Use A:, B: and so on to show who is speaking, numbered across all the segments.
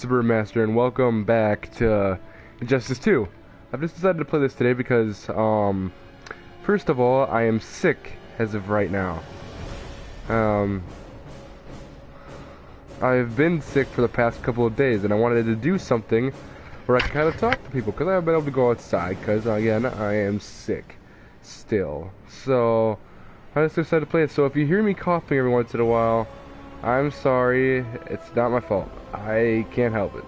A: Master, and welcome back to Injustice 2. I've just decided to play this today because, first of all, I am sick as of right now. I've been sick for the past couple of days, and I wanted to do something where I can kind of talk to people, because I haven't been able to go outside, because, again, I am sick still. So, I just decided to play it. So if you hear me coughing every once in a while, I'm sorry, it's not my fault. I can't help it.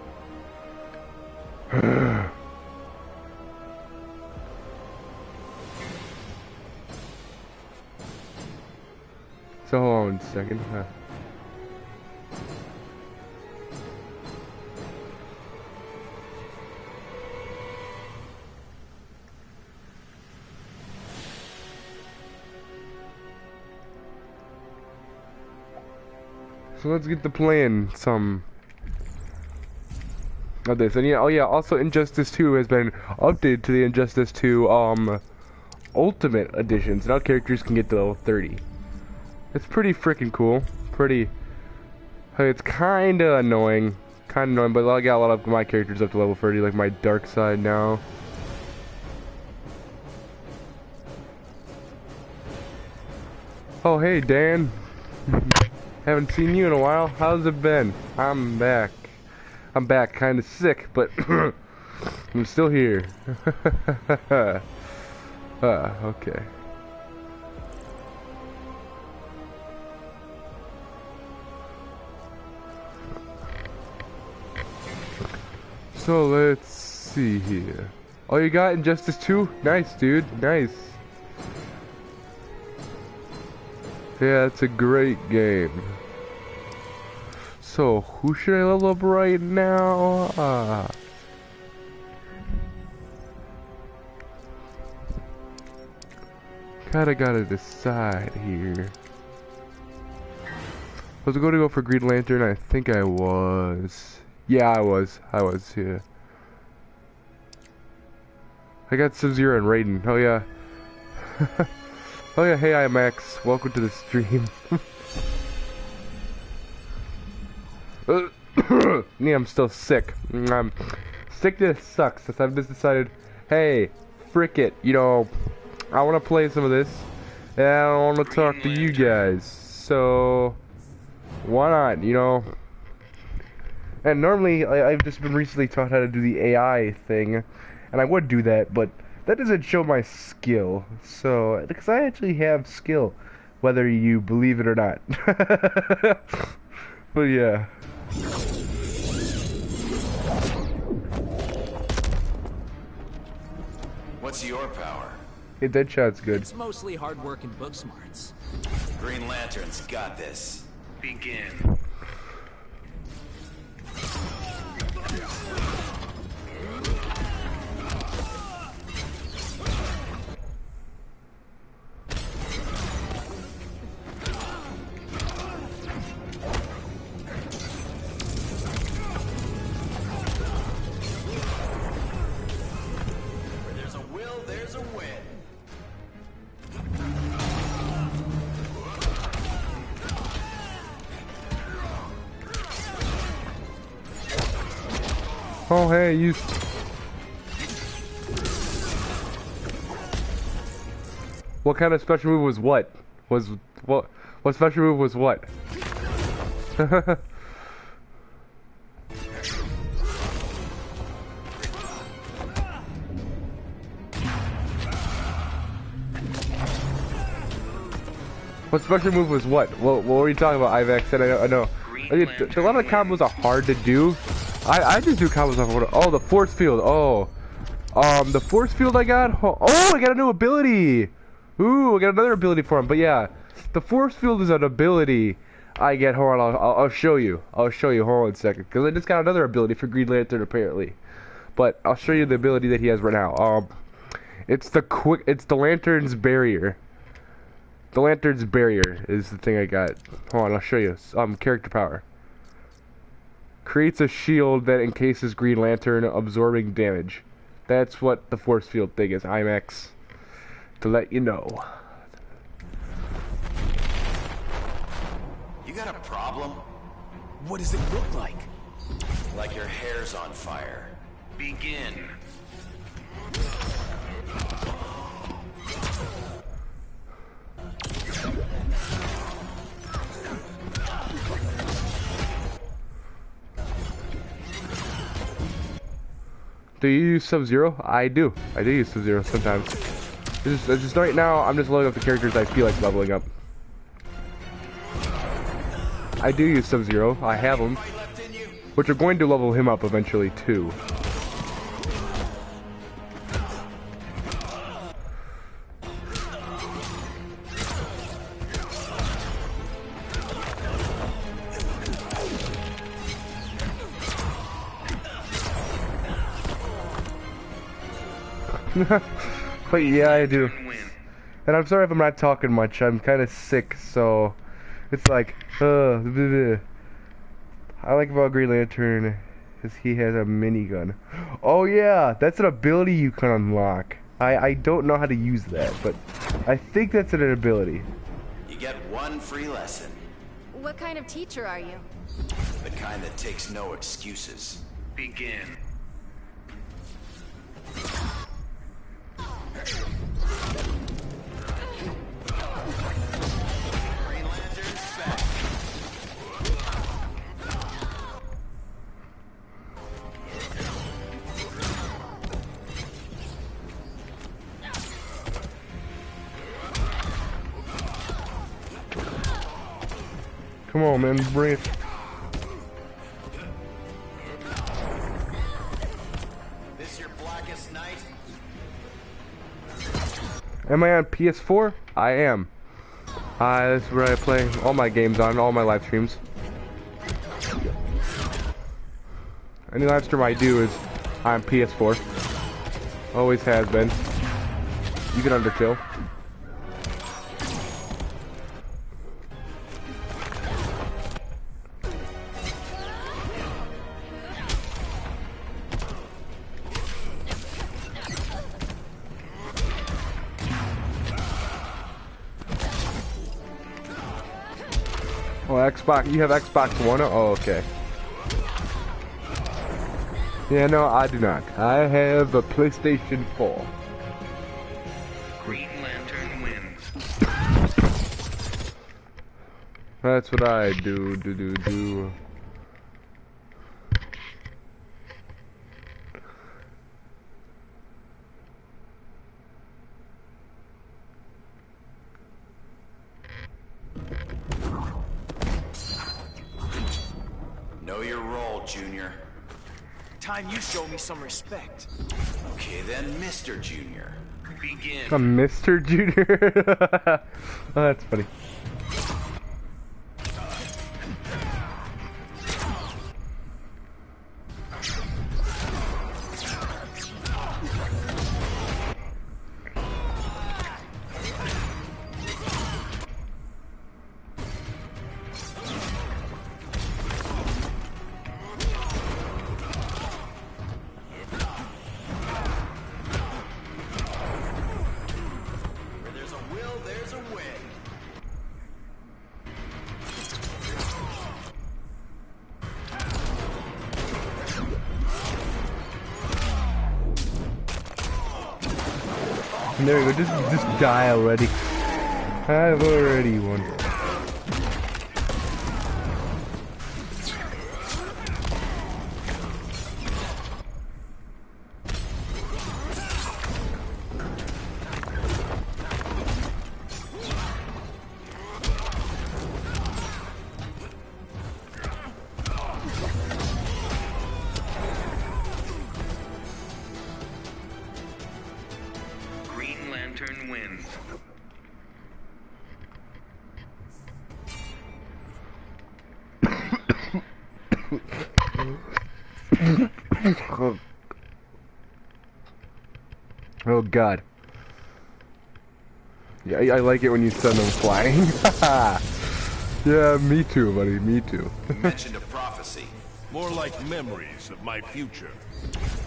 A: So hold on a second. So let's get to playing some of this. And yeah, oh yeah, also Injustice 2 has been updated to the Injustice 2 Ultimate Editions. Now characters can get to level 30. It's pretty freaking cool. It's kinda annoying. But I got a lot of my characters up to level 30, like my dark side now. Oh hey Dan. Haven't seen you in a while. How's it been? I'm back. I'm back, kind of sick, but I'm still here. Okay. So let's see here. Oh, you got Injustice 2? Nice, dude. Nice. Yeah, it's a great game. So, who should I level up right now? Kinda gotta decide here. Was I going to go for Green Lantern? I think I was. Yeah, I was, yeah. I got Sub-Zero and Raiden. Oh yeah. Oh yeah, hey IMAX. Welcome to the stream. Yeah, I'm still sick. Sickness sucks. Since I've just decided, hey, frick it. You know, I want to play some of this, and I want to talk to you guys. So, why not? You know. And normally, I've just been recently taught how to do the AI thing, and I would do that, but that doesn't show my skill. So, because I actually have skill, whether you believe it or not. But yeah.
B: What's your power?
A: Hey, Deadshot's good.
C: It's mostly hard work and book smarts.
B: Green Lantern's got this. Begin.
A: Oh hey, you. What kind of special move was what? What special move was what? What special move was what? What were you talking about, Ivax? I know. A lot of the combos are hard to do. I just do combos off of. Oh, the force field. Oh, the force field I got. Oh, I got a new ability. Ooh, I got another ability for him. But yeah, the force field is an ability I get. Hold on, I'll show you. Hold on a second, because I just got another ability for Green Lantern apparently. But I'll show you the ability that he has right now. It's the Lantern's barrier. The Lantern's barrier is the thing I got. Hold on, I'll show you. Character power. Creates a shield that encases Green Lantern, absorbing damage. That's what the force field thing is, IMAX. To let you know.
B: You got a problem?
C: What does it look like?
B: Like your hair's on fire. Begin.
A: Do you use Sub-Zero? I do. I do use Sub-Zero sometimes. It's just right now, I'm just loading up the characters I feel like leveling up. I do use Sub-Zero. I have him. Which are going to level him up eventually, too. But yeah, I do. And I'm sorry if I'm not talking much. I'm kind of sick, so it's like, bleh. I like about Green Lantern is he has a minigun. Oh yeah, that's an ability you can unlock. I don't know how to use that, but I think that's an ability.
B: You get one free lesson.
D: What kind of teacher are you?
B: The kind that takes no excuses. Begin. Green Lantern's back.
A: Come on, man, bring it.
B: This your blackest night?
A: Am I on PS4? I am. That's where I play all my games on, all my live streams. Any live stream I do is on PS4. Always has been. Even Undertale. Oh, Xbox. You have Xbox One? Oh, okay. Yeah, no, I do not. I have a PlayStation 4.
B: Green Lantern wins.
A: That's what I do.
B: Know your role, Junior.
C: Time you show me some respect.
B: Okay then, Mr. Junior. Begin.
A: A Mr. Junior? Oh, that's funny.
B: Where there's a will, there's a way.
A: And there we go. Just die already. I've already won.
B: Green Lantern wins.
A: Oh God. Yeah, I like it when you send them flying. Yeah, me too, buddy. Me too.
B: You mentioned a prophecy.
E: More like memories of my future.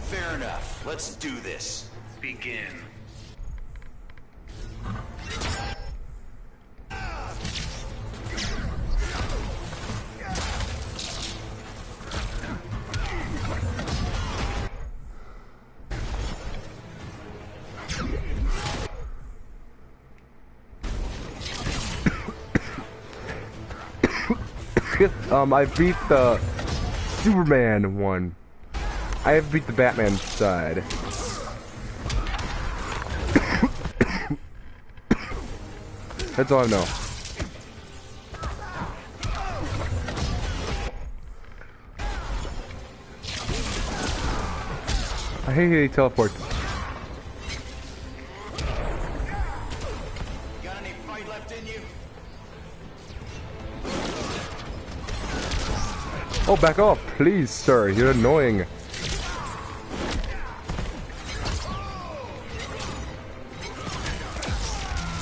B: Fair enough. Let's do this. Begin.
A: I beat the Superman one. I have beat the Batman side. That's all I know. I hate he teleports.
B: Got any fight left in you?
A: Oh, back off, please, sir. You're annoying.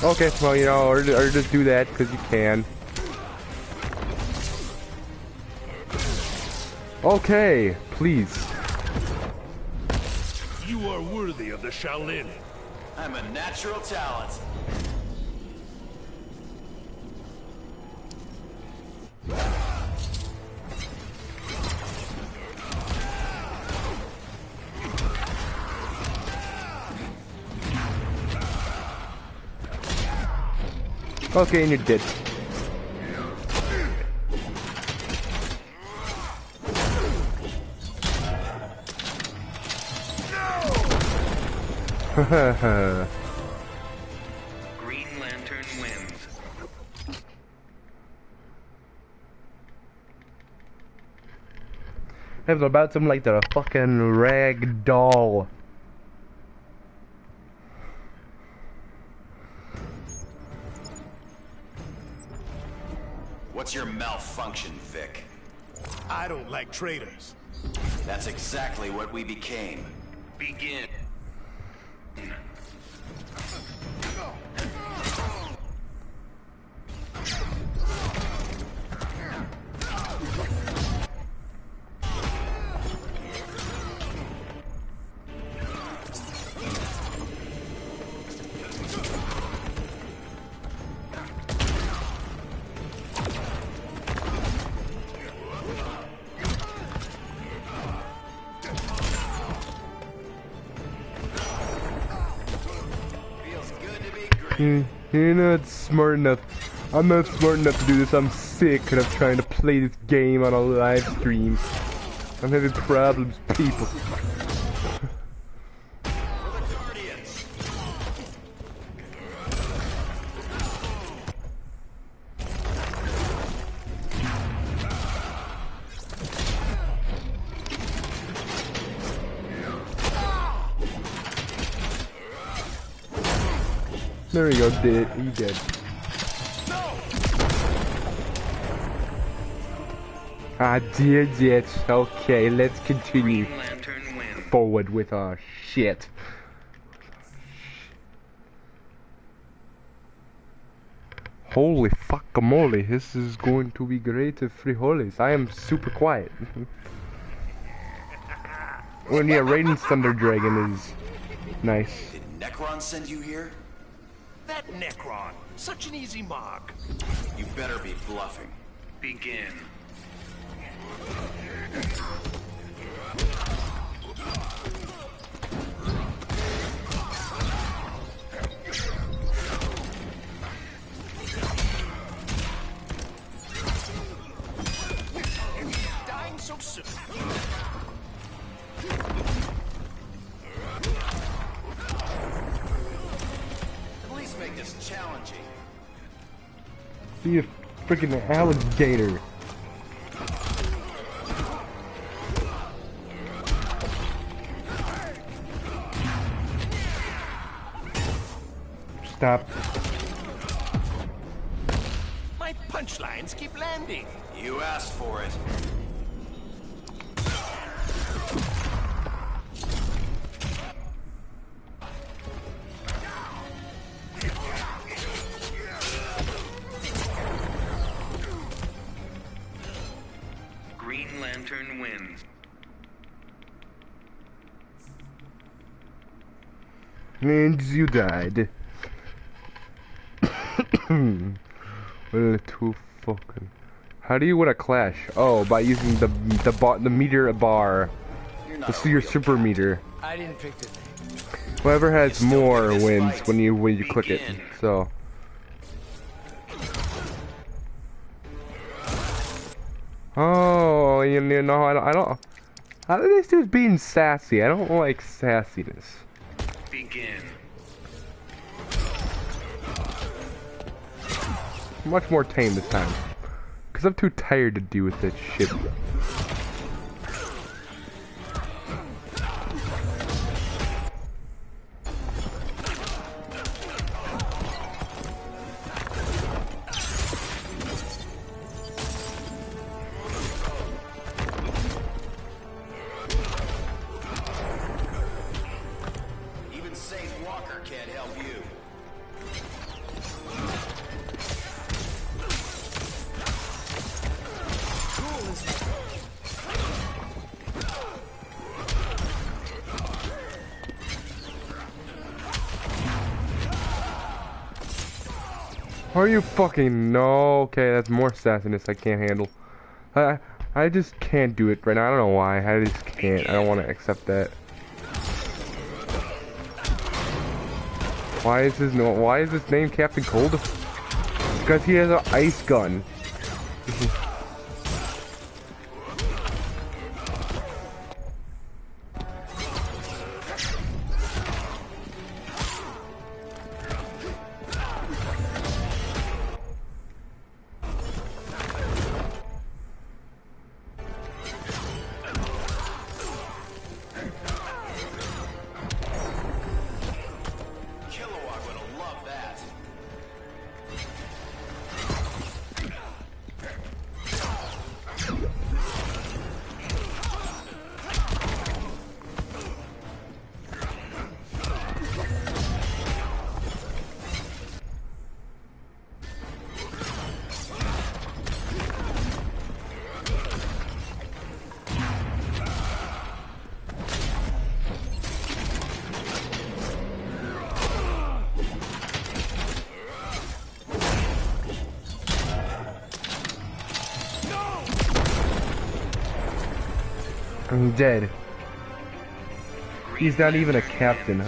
A: Okay, well, you know, or just do that because you can. Okay, please.
E: You are worthy of the Shaolin.
B: I'm a natural talent.
A: Okay, and you're dead.
F: Green Lantern wins.
A: It was about something like the fucking rag doll.
B: What's your malfunction, Vic?
E: I don't like traitors.
B: That's exactly what we became.
F: Begin.
A: You're not smart enough. I'm not smart enough to do this. I'm sick of trying to play this game on a live stream. I'm having problems, people. There you go, did it. He did. I did it. Okay, let's continue forward with our shit. Holy fuckamole, this is going to be great at frijoles. I am super quiet. Well, yeah, Raiden's Thunder Dragon is nice.
B: Did Necron send you here?
E: That Necron, such an easy mark.
B: You better be bluffing.
F: Begin.
E: Dying so soon.
B: At least make this challenging.
A: Be a freaking alligator. Stop.
E: My punchlines keep landing.
B: You asked for it.
F: Green Lantern wins.
A: And you died. Well, too fucking. How do you win a clash? Oh, by using the meter bar. Let's see your super meter.
C: I didn't pick the name.
A: Whoever has more wins when you click it. So. Oh, you know, I don't. How do these dudes being sassy? I don't like sassiness.
F: Begin.
A: Much more tame this time. Because I'm too tired to deal with that shit.
B: Even Saint Walker can't help you.
A: Are you fucking no? Okay, that's more sassiness I can't handle. I just can't do it right now. I don't know why. I just can't. I don't want to accept that. Why is his name Captain Cold? Because he has an ice gun.
B: Kilowog would have loved that.
A: I'm dead. He's not even a captain.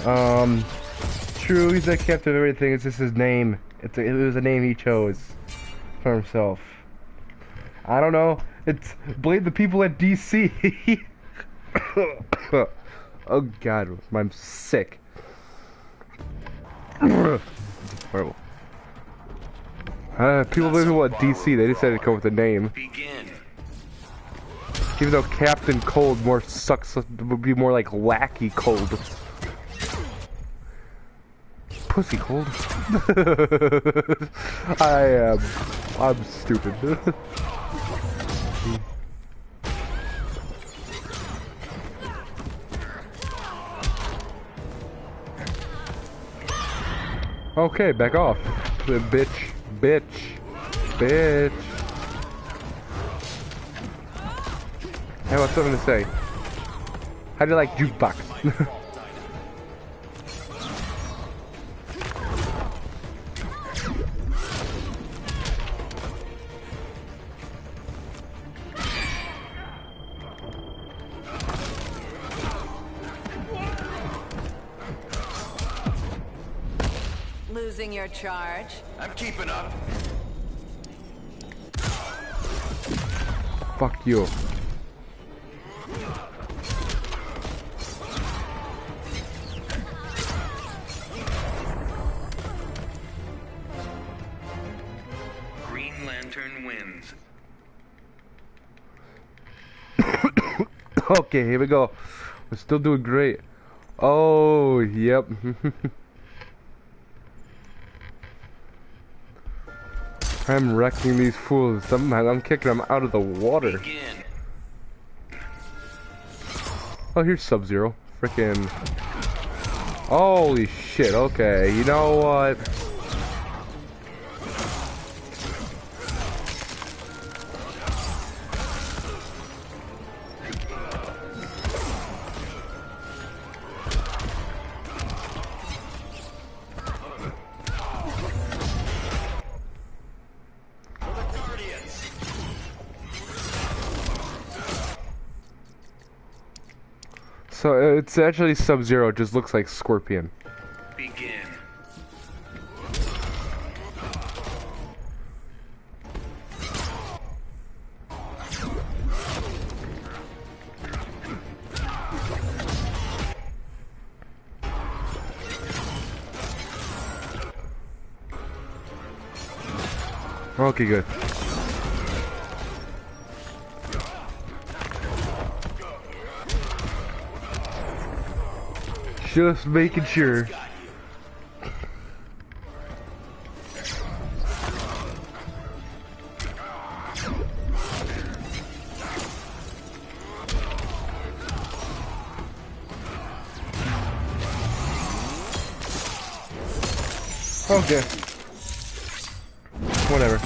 A: True, he's not captain of everything. It's just his name. It was a name he chose for himself. I don't know. It's blame the people at DC. Oh God, I'm sick. Horrible. People blame people at DC. They decided to come with a name.
F: Begin.
A: Even though Captain Cold more sucks, would be more like Lackey Cold. Pussy Cold. I'm stupid. Okay, back off. Bitch. Bitch. Bitch. I have something to say. How do you like jukebox?
D: Losing your charge?
B: I'm keeping up.
A: Fuck you.
F: Green Lantern wins.
A: Okay, here we go. We're still doing great. Oh, yep. I'm wrecking these fools. I'm kicking them out of the water.
F: Begin.
A: Oh, here's Sub-Zero. Frickin'. Holy shit, okay. You know what? So it's actually Sub-Zero, just looks like Scorpion.
F: Begin.
A: Okay, good. Just making sure. Okay. Whatever.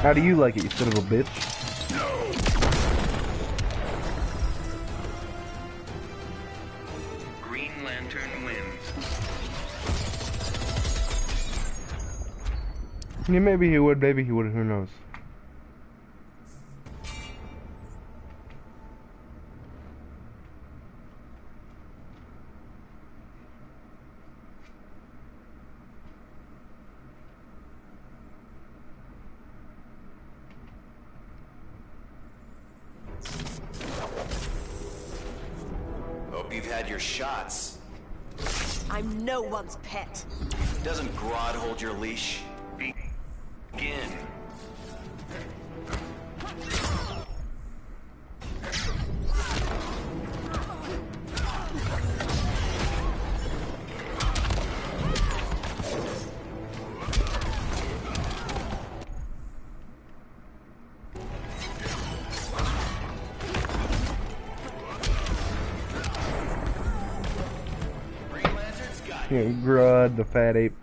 A: How do you like it, you son of a bitch?
F: Green Lantern wins.
A: Yeah, maybe he would, maybe he wouldn't, who knows?
B: Hope you've had your shots.
G: I'm no one's pet.
B: Doesn't Grodd hold your leash?
F: Begin.
A: Yeah, Grodd, the fat ape.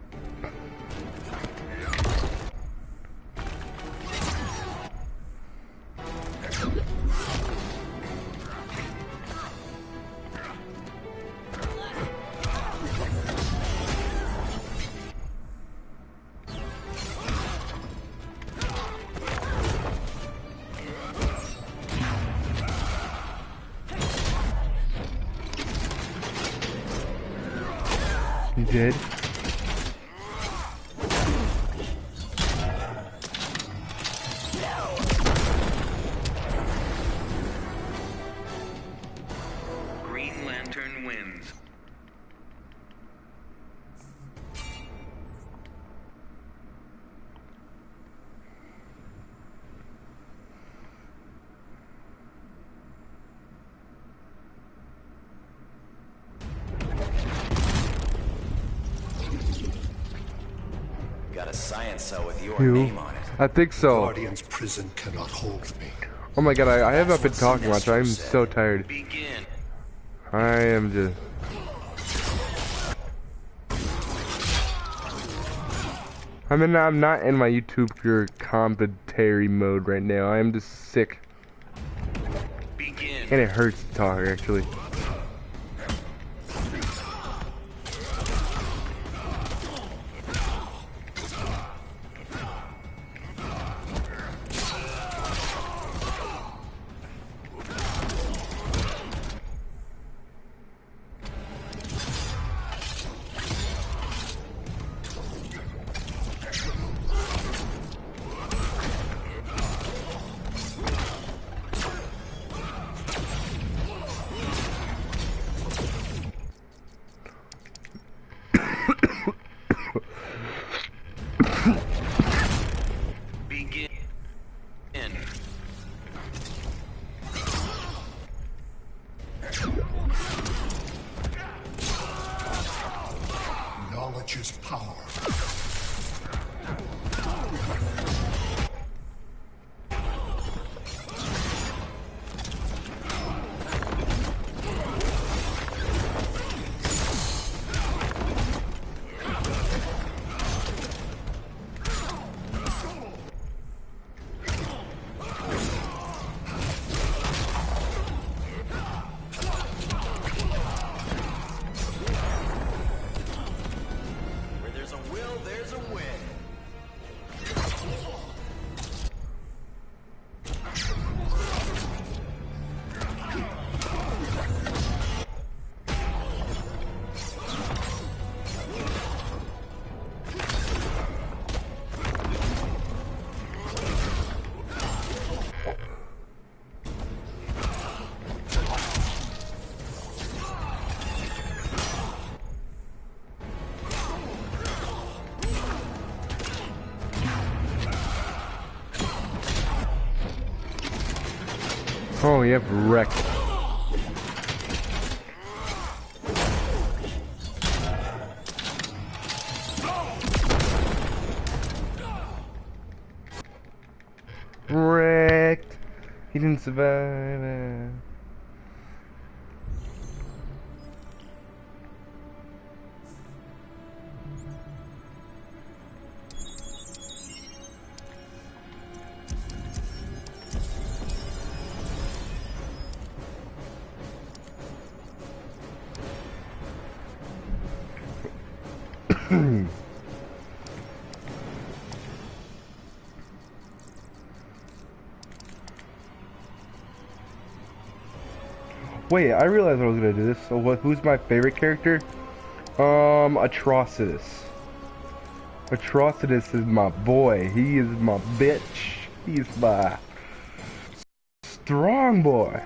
A: You did?
F: Green Lantern wins.
B: Got a science cell with your
A: You?
B: name on it.
A: I think so.
E: Guardian's prison cannot hold me.
A: Oh my god, I have not been
B: That's what
A: talking much. I'm
B: Sinestro
A: so
B: said.
F: Begin.
A: tired. I am just... I'm not in my YouTube commentary mode right now. I am just sick.
F: Begin.
A: And it hurts to talk, actually. Oh, you have wrecked. Wrecked. He didn't survive. Wait, I realized I was gonna do this. So who's my favorite character? Atrocitus. Atrocitus is my boy. He is my bitch. He's my strong boy.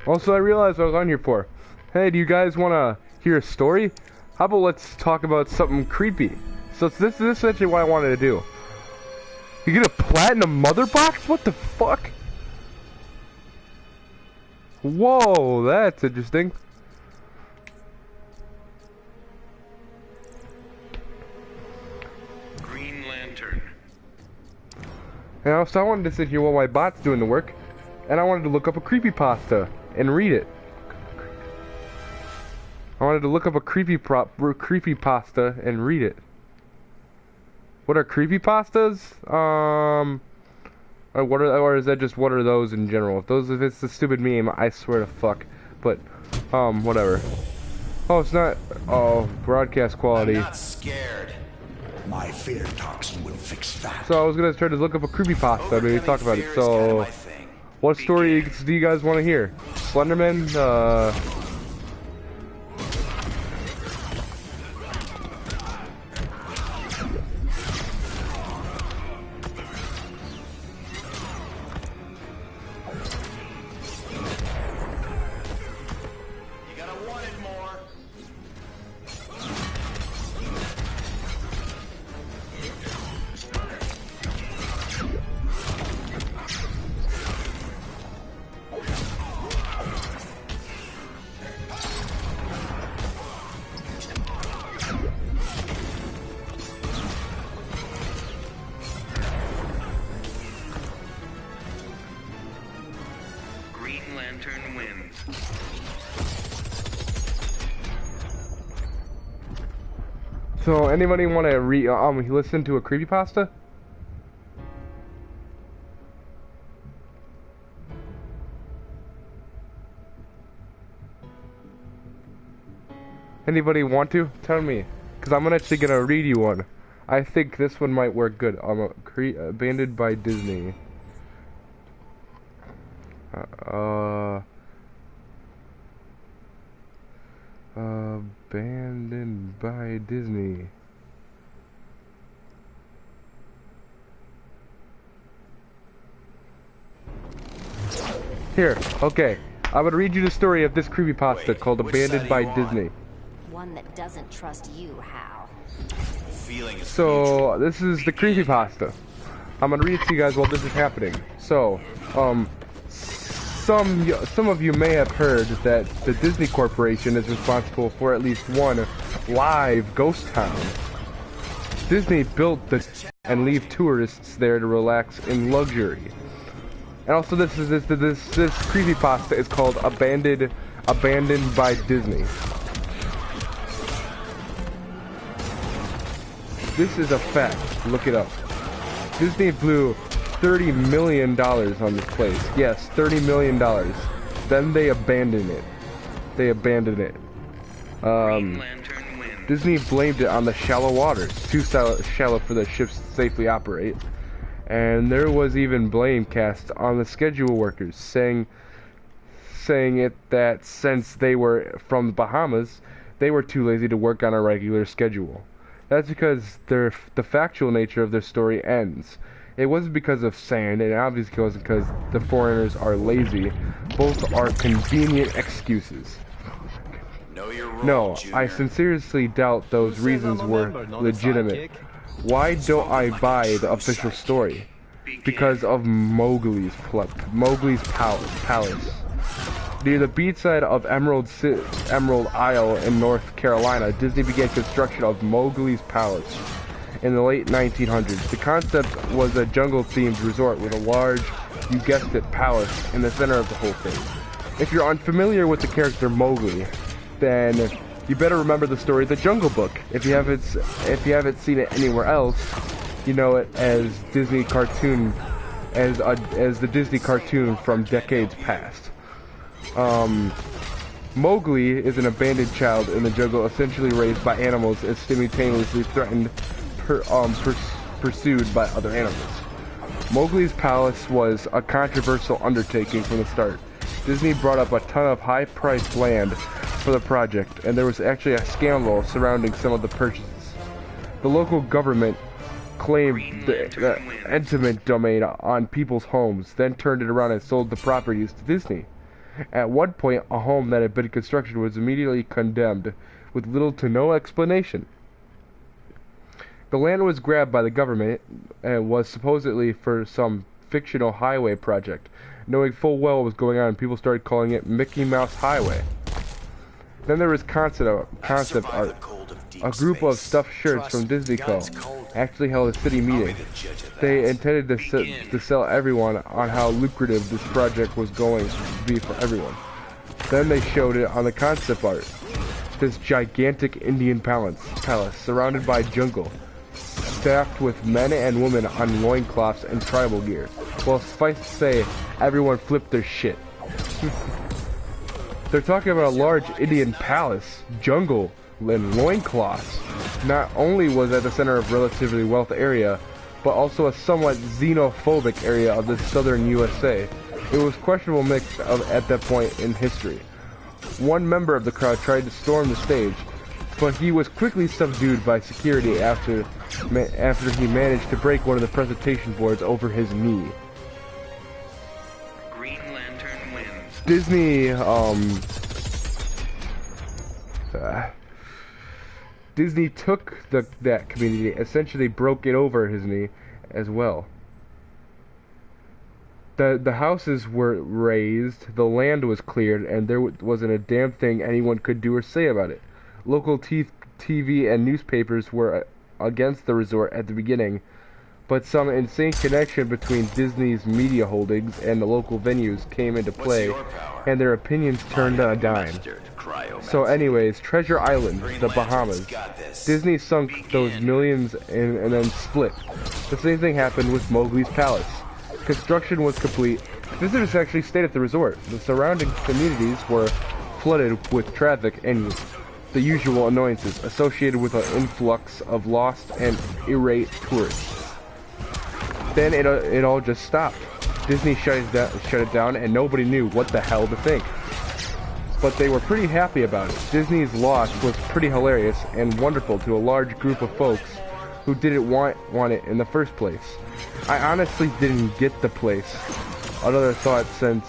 A: Also, I realized what I was on here for. Hey, do you guys want to hear a story? How about let's talk about something creepy? So this is essentially what I wanted to do. You get a platinum mother box? What the fuck? Whoa, that's interesting.
F: Green Lantern.
A: Now, so I wanted to sit here while my bot's doing the work, and I wanted to look up a creepypasta and read it. I wanted to look up a creepypasta and read it. What are creepypastas? Or is that just what are those in general? If it's a stupid meme, I swear to fuck. But, whatever. Oh, it's not. Oh, broadcast quality.
B: I'm not scared. My fear toxin will fix that.
A: So I was gonna try to look up a creepypasta, maybe talk about it. So, what story do you guys want to hear? Slenderman?
F: Green Lantern wins.
A: So anybody want to listen to a creepypasta? Anybody want to? Tell me, because I'm actually gonna read you one. I think this one might work good. Abandoned by Disney. Abandoned by Disney. Here, okay. I would read you the story of this creepypasta called Abandoned by Disney.
G: One that doesn't trust you, Hal.
A: So, this is the creepypasta. I'm gonna read it to you guys while this is happening. So, some of you may have heard that the Disney Corporation is responsible for at least one live ghost town. Disney built and leave tourists there to relax in luxury. And also, this creepypasta is called Abandoned by Disney. This is a fact. Look it up. Disney blew $30 million on this place. Yes, $30 million. Then they abandoned it. Disney blamed it on the shallow waters, too shallow for the ships to safely operate. And there was even blame cast on the schedule workers, saying that since they were from the Bahamas, they were too lazy to work on a regular schedule. That's because the factual nature of their story ends. It wasn't because of sand, and obviously it wasn't because the foreigners are lazy. Both are convenient excuses.
B: Know your role,
A: No,
B: Junior.
A: I sincerely doubt those reasons were legitimate. Why don't I buy the official story? Because of Mowgli's palace. Near the beachside of Emerald Isle in North Carolina, Disney began construction of Mowgli's Palace in the late 1900s. The concept was a jungle-themed resort with a large, you guessed it, palace in the center of the whole thing. If you're unfamiliar with the character Mowgli, then you better remember the story of the Jungle Book. If you haven't seen it anywhere else, you know it as Disney cartoon, as the Disney cartoon from decades past. Mowgli is an abandoned child in the jungle, essentially raised by animals and simultaneously threatened, pursued by other animals. Mowgli's palace was a controversial undertaking from the start. Disney brought up a ton of high-priced land for the project, and there was actually a scandal surrounding some of the purchases. The local government claimed the eminent domain on people's homes, then turned it around and sold the properties to Disney. At one point, a home that had been constructed was immediately condemned, with little to no explanation. The land was grabbed by the government and was supposedly for some fictional highway project. Knowing full well what was going on, people started calling it Mickey Mouse Highway. Then there was concept art. A group of stuffed shirts from Disney Co. actually held a city meeting. They intended to sell everyone on how lucrative this project was going to be for everyone. Then they showed it on the concept art. This gigantic Indian palace surrounded by jungle, staffed with men and women on loincloths and tribal gear. Well, suffice to say, everyone flipped their shit. They're talking about a large Indian palace, jungle, and loincloths. Not only was at the center of relatively wealthy area, but also a somewhat xenophobic area of the southern USA. It was questionable mix at that point in history. One member of the crowd tried to storm the stage, but he was quickly subdued by security after he managed to break one of the presentation boards over his knee.
F: Green Lantern wins.
A: Disney took that community, essentially broke it over his knee as well. The houses were razed, the land was cleared, and there wasn't a damn thing anyone could do or say about it. Local TV and newspapers were against the resort at the beginning, but some insane connection between Disney's media holdings and the local venues came into play, and their opinions turned on a dime. So anyways, Treasure Island, the Bahamas. Disney sunk those millions and then split. The same thing happened with Mowgli's Palace. Construction was complete. Visitors actually stayed at the resort. The surrounding communities were flooded with traffic and the usual annoyances associated with an influx of lost and irate tourists. Then it all just stopped. Disney shut it down and nobody knew what the hell to think. But they were pretty happy about it. Disney's loss was pretty hilarious and wonderful to a large group of folks who didn't want it in the first place. I honestly didn't get the place. Another thought since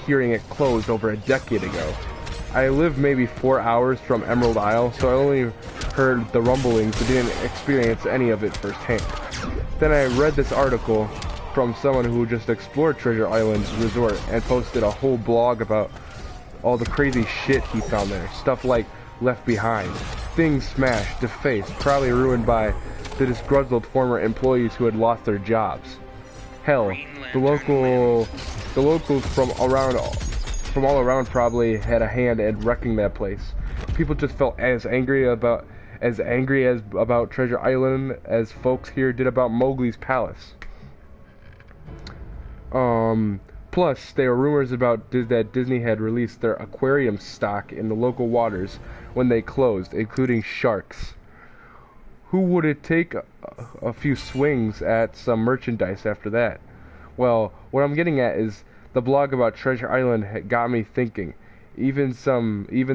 A: hearing it closed over a decade ago. I live maybe 4 hours from Emerald Isle, so I only heard the rumblings but didn't experience any of it firsthand. Then I read this article from someone who just explored Treasure Island's resort and posted a whole blog about all the crazy shit he found there. Stuff like left behind, things smashed, defaced, probably ruined by the disgruntled former employees who had lost their jobs. Hell, the locals from all around probably had a hand in wrecking that place. People just felt as angry about Treasure Island as folks here did about Mowgli's Palace. Plus, there were rumors about that Disney had released their aquarium stock in the local waters when they closed, including sharks. Who would it take a few swings at some merchandise after that? Well, what I'm getting at is the blog about Treasure Island got me thinking. Even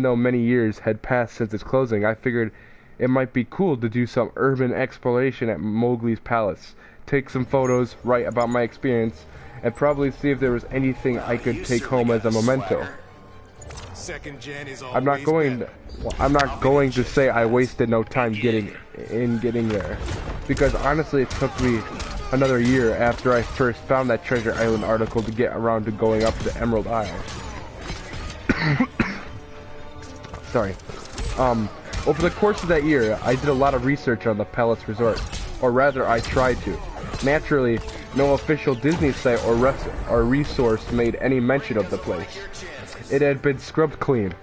A: though many years had passed since its closing, I figured it might be cool to do some urban exploration at Mowgli's Palace, take some photos, write about my experience, and probably see if there was anything I could take home as a memento. I'm not going to say I wasted no time getting there. because honestly it took me another year after I first found that Treasure Island article to get around to going up to Emerald Isle. Sorry. Over the course of that year, I did a lot of research on the Palace Resort, or rather I tried to. Naturally, no official Disney site or resource made any mention of the place. It had been scrubbed clean.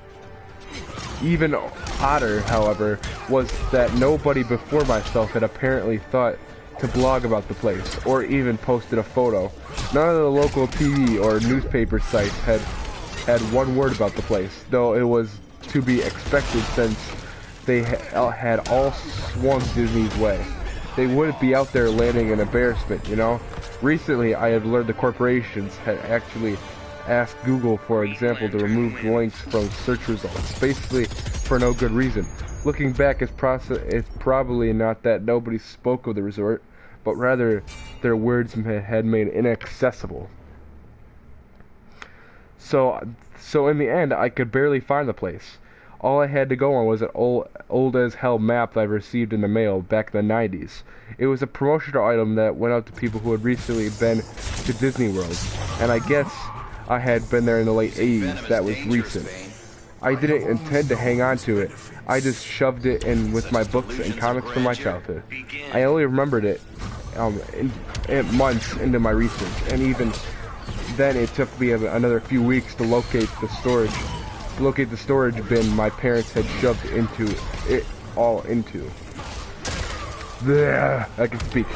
A: Even odder, however, was that nobody before myself had apparently thought to blog about the place, or even posted a photo. None of the local TV or newspaper sites had one word about the place, though it was to be expected since they had all swung Disney's way. They wouldn't be out there landing an embarrassment, you know? Recently, I had learned the corporations had actually asked Google, for example, to remove links from search results, basically for no good reason. Looking back, it's probably not that nobody spoke of the resort, but rather their words had made inaccessible. So in the end, I could barely find the place. All I had to go on was an old as hell map that I received in the mail back in the 90s. It was a promotional item that went out to people who had recently been to Disney World, and I guess I had been there in the late 80s. That was recent. I didn't intend to hang on to it. I just shoved it in with my books and comics from my childhood. I only remembered it months into my research, and even then it took me another few weeks to locate the storage bin my parents had shoved it all into. Blech, I can speak.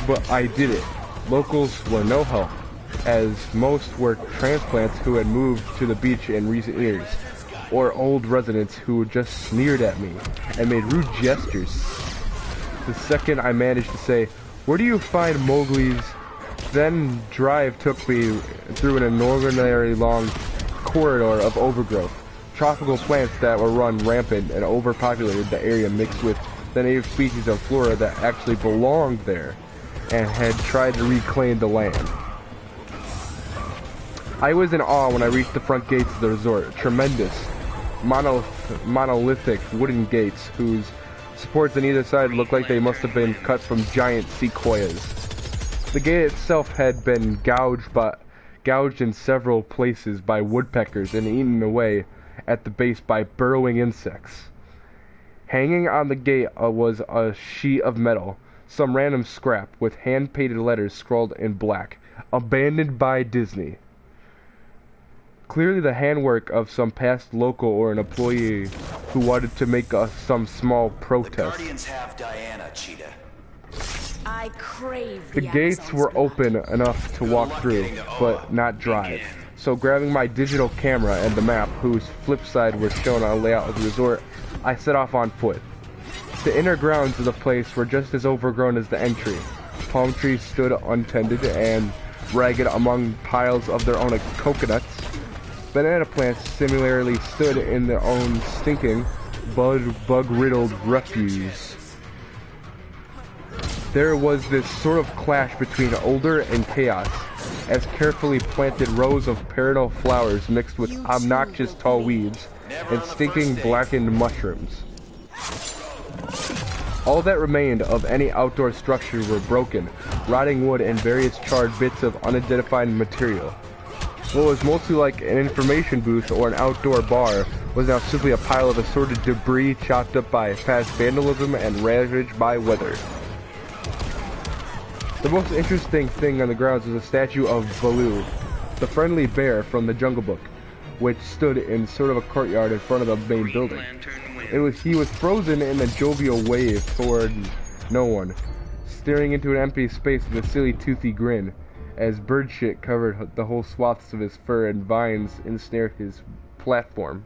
A: But I did it. Locals were no help, as most were transplants who had moved to the beach in recent years, or old residents who just sneered at me and made rude gestures. The second I managed to say, "Where do you find Mowgli's?" Then drive took me through an inordinately long corridor of overgrowth. Tropical plants that were run rampant and overpopulated the area, mixed with the native species of flora that actually belonged there and had tried to reclaim the land. I was in awe when I reached the front gates of the resort. Tremendous, monolithic wooden gates whose supports on either side looked like they must have been cut from giant sequoias. The gate itself had been gouged in several places by woodpeckers and eaten away at the base by burrowing insects. Hanging on the gate was a sheet of metal, some random scrap, with hand-painted letters scrawled in black. Abandoned by Disney. Clearly the handwork of some past local or an employee who wanted to make some small protest.
B: The Guardians have Diana, Cheetah.
G: I crave
A: the gates were open enough to walk through, but not drive. So grabbing my digital camera and the map, whose flip side was shown on a layout of the resort, I set off on foot. The inner grounds of the place were just as overgrown as the entry. Palm trees stood untended and ragged among piles of their own coconuts. Banana plants similarly stood in their own stinking, bug-riddled refuse. There was this sort of clash between order and chaos, as carefully planted rows of perennial flowers mixed with obnoxious tall weeds and stinking blackened mushrooms. All that remained of any outdoor structure were broken, rotting wood and various charred bits of unidentified material. What was mostly like an information booth or an outdoor bar was now simply a pile of assorted debris chopped up by past vandalism and ravaged by weather. The most interesting thing on the grounds was a statue of Baloo, the friendly bear from the Jungle Book, which stood in sort of a courtyard in front of the main building. He was frozen in a jovial wave toward no one, staring into an empty space with a silly toothy grin, as bird shit covered the whole swaths of his fur and vines ensnared his platform.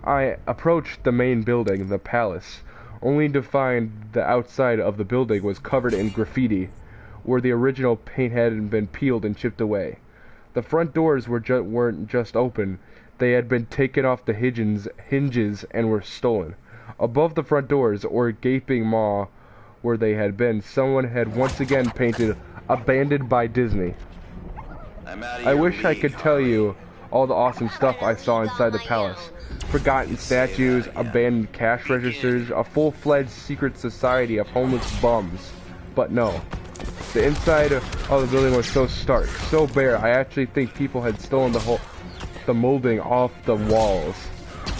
A: I approached the main building, the palace, only to find the outside of the building was covered in graffiti, where the original paint had been peeled and chipped away. The front doors weren't just open, they had been taken off the hinges and were stolen. Above the front doors, or gaping maw where they had been, someone had once again painted "Abandoned by Disney." I wish I could tell you all the awesome stuff I saw inside the palace, forgotten statues, abandoned cash registers, a full-fledged secret society of homeless bums. But no. The inside of the building was so stark, so bare, I actually think people had stolen the molding off the walls.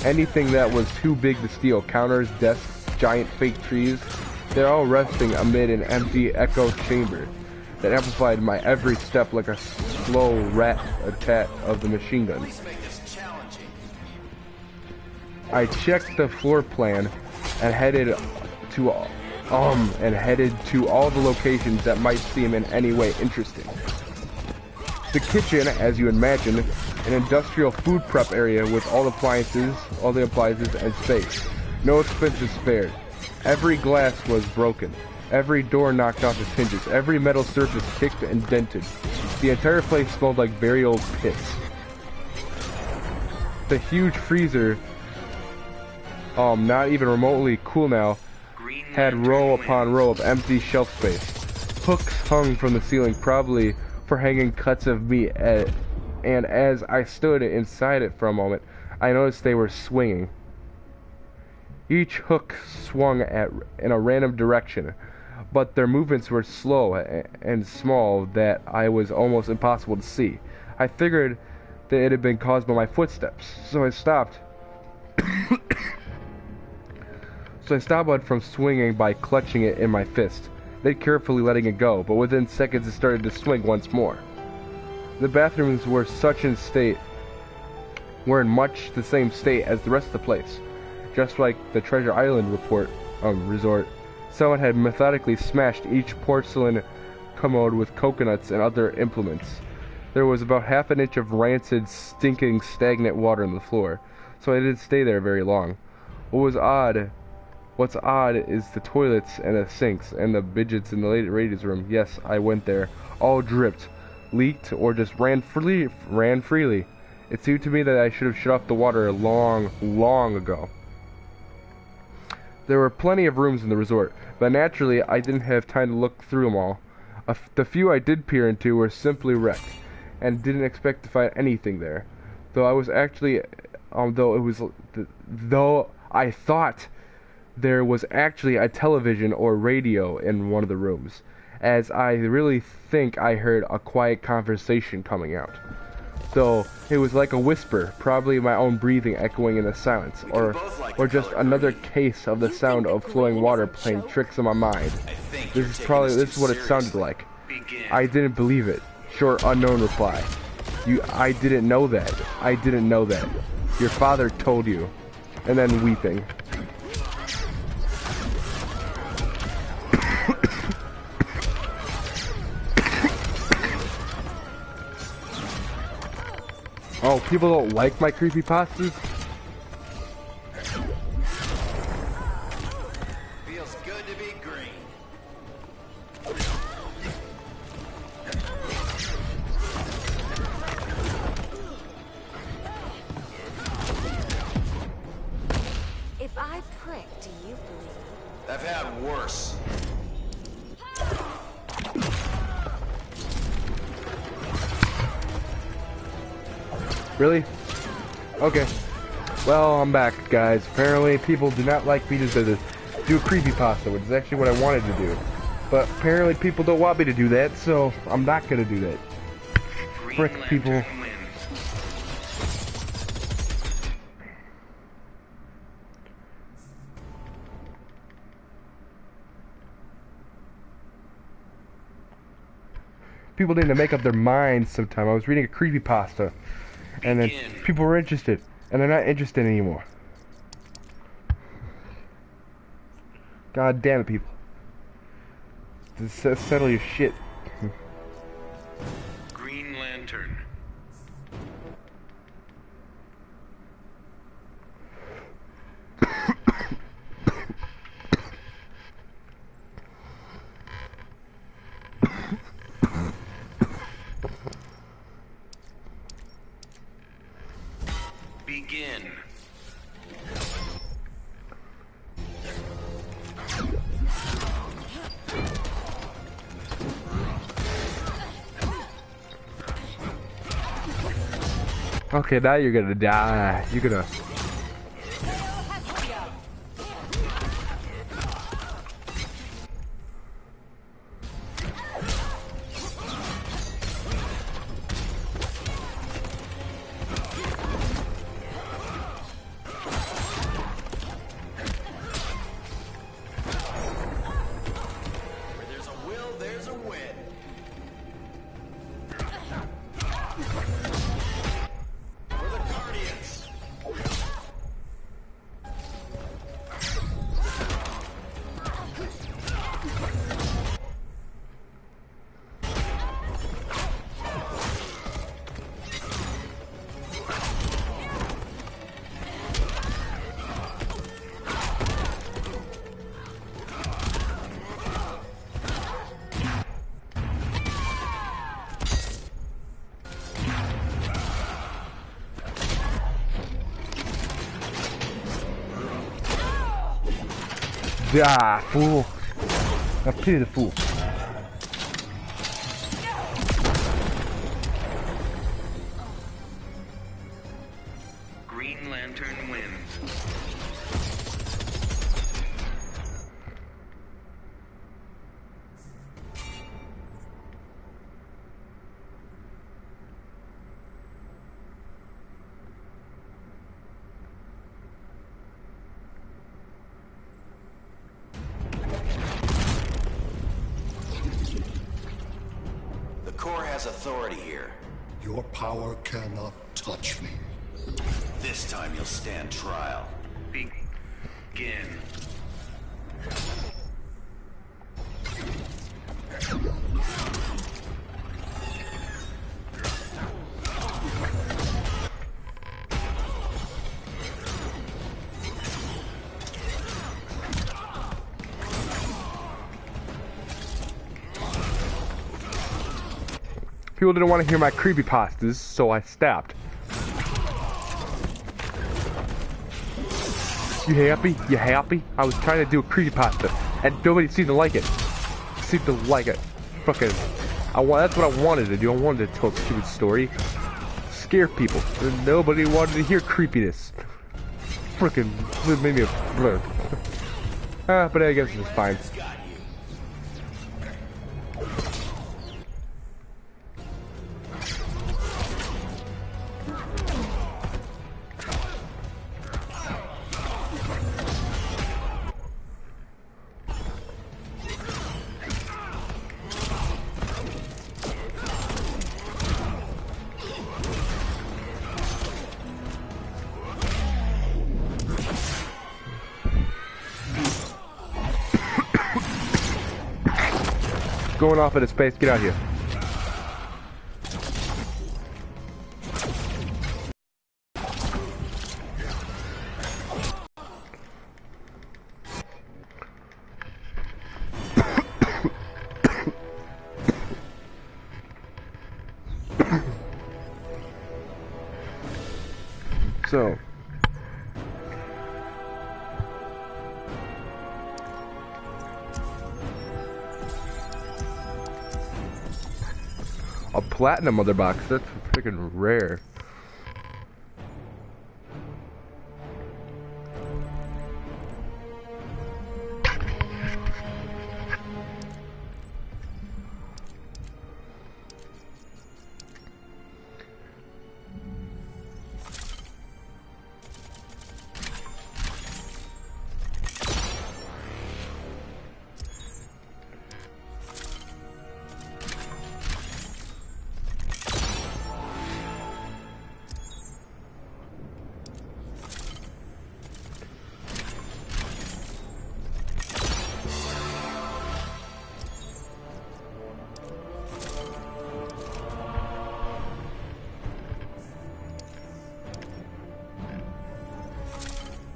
A: Anything that was too big to steal, counters, desks, giant fake trees, they're all resting amid an empty echo chamber that amplified my every step like a slow rat-a-tat of the machine gun. I checked the floor plan and headed to all the locations that might seem in any way interesting. The kitchen, as you imagine, an industrial food prep area with all the appliances and space. No expenses spared. Every glass was broken. Every door knocked off its hinges. Every metal surface kicked and dented. The entire place smelled like very old pits. The huge freezer, not even remotely cool now, had row upon row of empty shelf space. Hooks hung from the ceiling, probably for hanging cuts of meat, and as I stood inside it for a moment, I noticed they were swinging. Each hook swung in a random direction, but their movements were slow and small that I was almost impossible to see. I figured that it had been caused by my footsteps, so I stopped. So I stopped it from swinging by clutching it in my fist, then carefully letting it go, but within seconds it started to swing once more. The bathrooms were in much the same state as the rest of the place. Just like the Treasure Island resort, someone had methodically smashed each porcelain commode with coconuts and other implements. There was about half an inch of rancid, stinking, stagnant water on the floor, so I didn't stay there very long. What's odd is the toilets and the sinks and the bidgets in the ladies' room. Yes, I went there. All dripped, leaked, or just ran freely. It seemed to me that I should have shut off the water long ago. There were plenty of rooms in the resort, but naturally I didn't have time to look through them all. The few I did peer into were simply wrecked, and didn't expect to find anything there. Though I thought there was actually a television or radio in one of the rooms, as I really think I heard a quiet conversation coming out. Though it was like a whisper, probably my own breathing echoing in the silence, or just another case of the sound of flowing water playing tricks on my mind. This is what it sounded like. I didn't believe it. Short, unknown reply. I didn't know that. I didn't know that. Your father told you. And then weeping. Oh, people don't like my creepypastas?
B: Feels good to be green.
G: If I prick, do you believe?
B: I've had worse.
A: Really? Okay. Well, I'm back, guys. Apparently, people do not like me to do a creepypasta, which is actually what I wanted to do. But apparently, people don't want me to do that, so I'm not gonna do that. Frick, people. People need to make up their minds sometime. I was reading a creepypasta, and then people were interested, and they're not interested anymore. God damn it, people. Just settle your shit.
F: Green Lantern. Begin.
A: Okay, now you're gonna die. You're gonna Yeah, fool. I pity the fool.
F: Green Lantern wins.
B: The Corps has authority here.
H: Your power cannot touch me.
B: This time you'll stand trial.
F: Begin.
A: People didn't want to hear my creepypastas, so I stabbed. You happy? You happy? I was trying to do a creepypasta, and nobody seemed to like it. Seemed to like it. Fucking, that's what I wanted to do. I wanted to tell a stupid story, scare people, and nobody wanted to hear creepiness. Frickin' it made me a blur. But I guess it's fine. Going off into space, get out here. So a platinum mother box, that's freaking rare.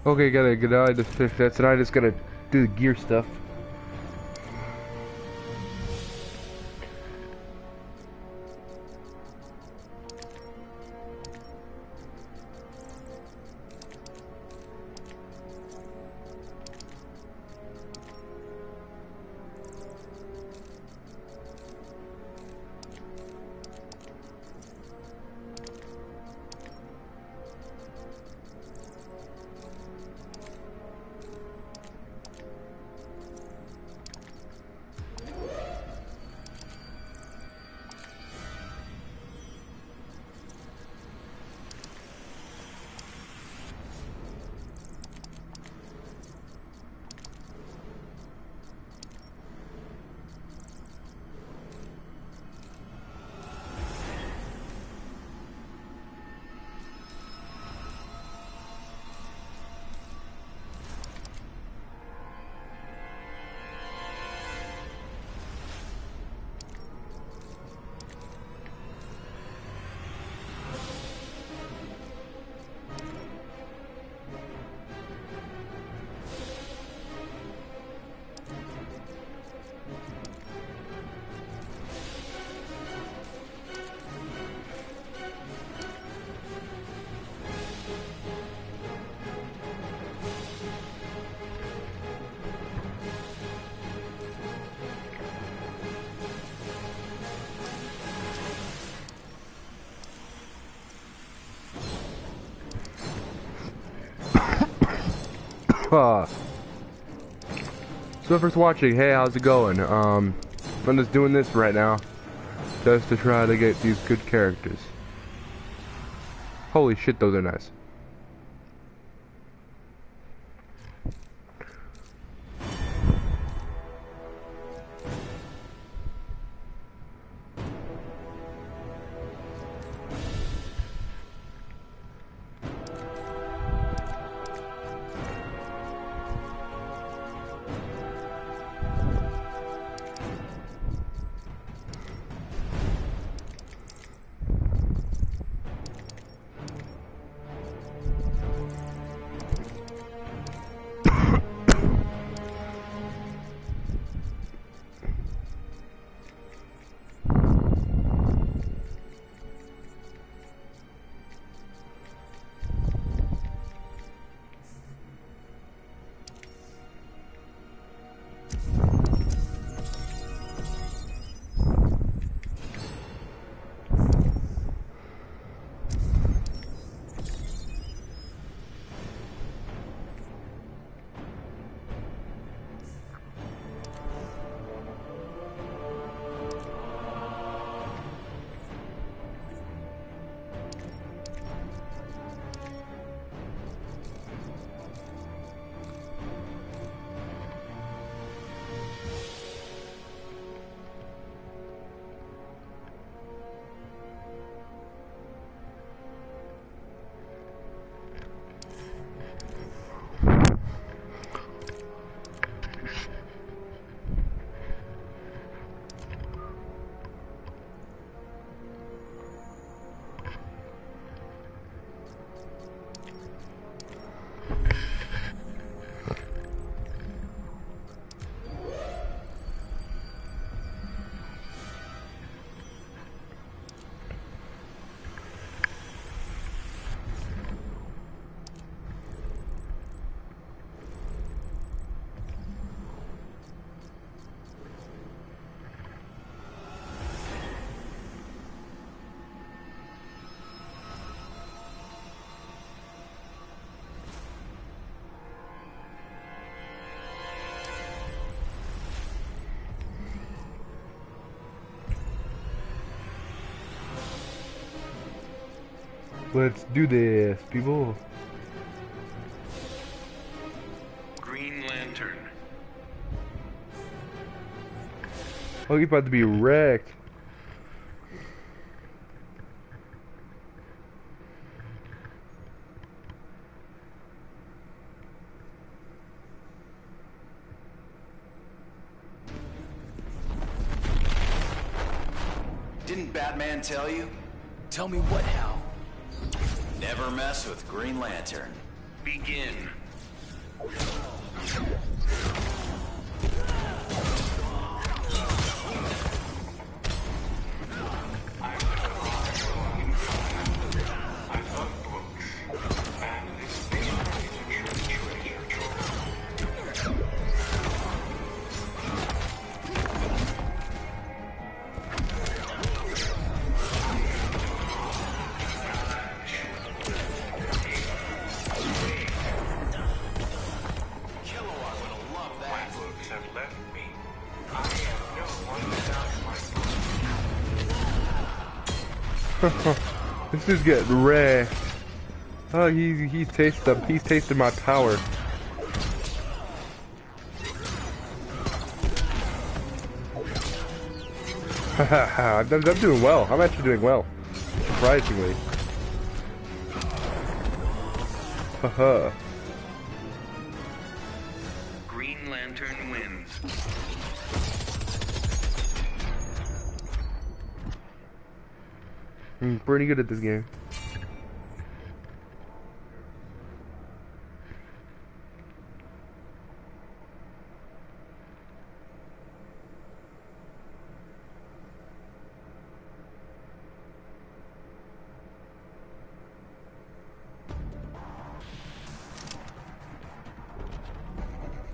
A: Okay, gotta get out to fix that, so now I just gotta do the gear stuff. Whoever's watching, hey, how's it going? I'm just doing this right now, just to try to get these good characters. Holy shit, those are nice. Let's do this, people.
F: Green Lantern.
A: Oh, you're about to be wrecked.
B: Didn't Batman tell you?
C: Tell me what, Hal?
B: Never mess with Green Lantern.
F: Begin.
A: This is getting wrecked. Oh, he's tasted my power. I'm doing well. I'm actually doing well, surprisingly. Haha.
F: Green Lantern wins.
A: I'm pretty good at this game.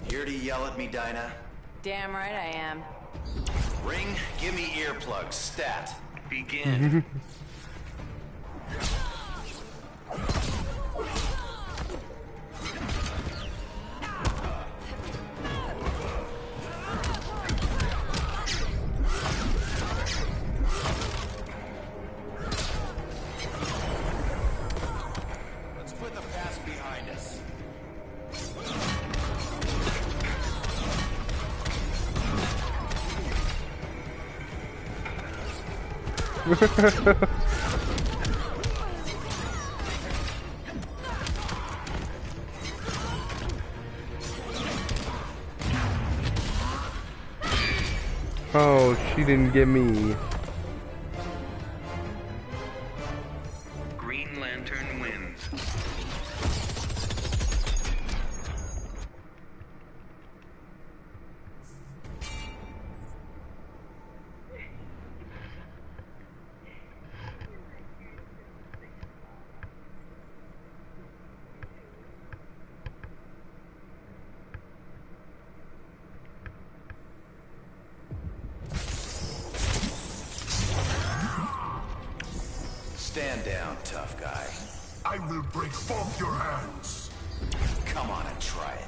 B: Here to yell at me, Dinah?
D: Damn right I am.
B: Ring, give me earplugs. Stat.
F: Begin.
A: Oh, she didn't get me.
F: Green Lantern wins.
B: Stand down, tough guy.
H: I will break both your hands.
B: Come on and try it.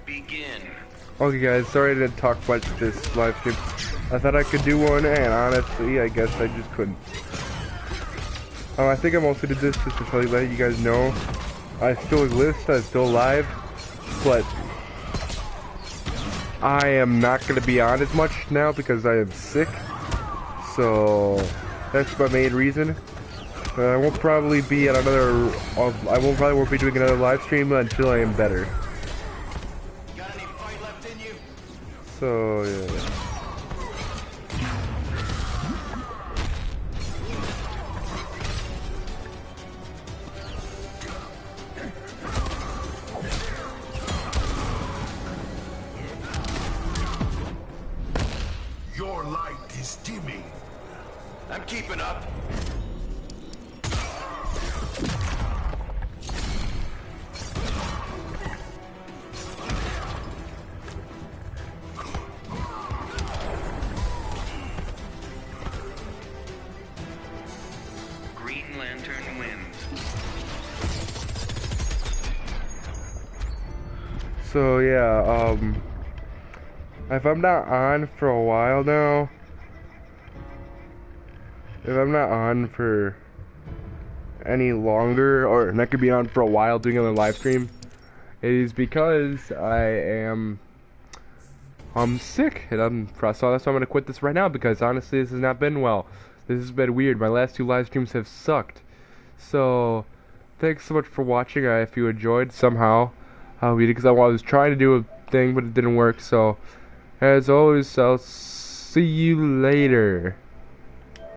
F: Begin.
A: Okay guys, sorry I didn't talk much this live stream. I thought I could do one, and honestly, I guess I just couldn't. I think I mostly did this just to let you guys know I still exist, I'm still alive, but I am not going to be on as much now because I am sick. So that's my main reason. I won't probably be at another. Probably won't be doing another live stream until I am better.
B: Got any fight left in you?
A: So yeah.
H: Your light is dimming.
B: I'm keeping up.
F: Green Lantern wins.
A: So yeah, if I'm not on for a while now, if I'm not on for any longer, or not gonna be on for a while doing another live stream, it is because I'm sick, and so that's why I'm gonna quit this right now, because honestly this has not been well. This has been weird. My last 2 live streams have sucked. So thanks so much for watching. If you enjoyed somehow, because I was trying to do a thing but it didn't work. So as always, I'll see you later.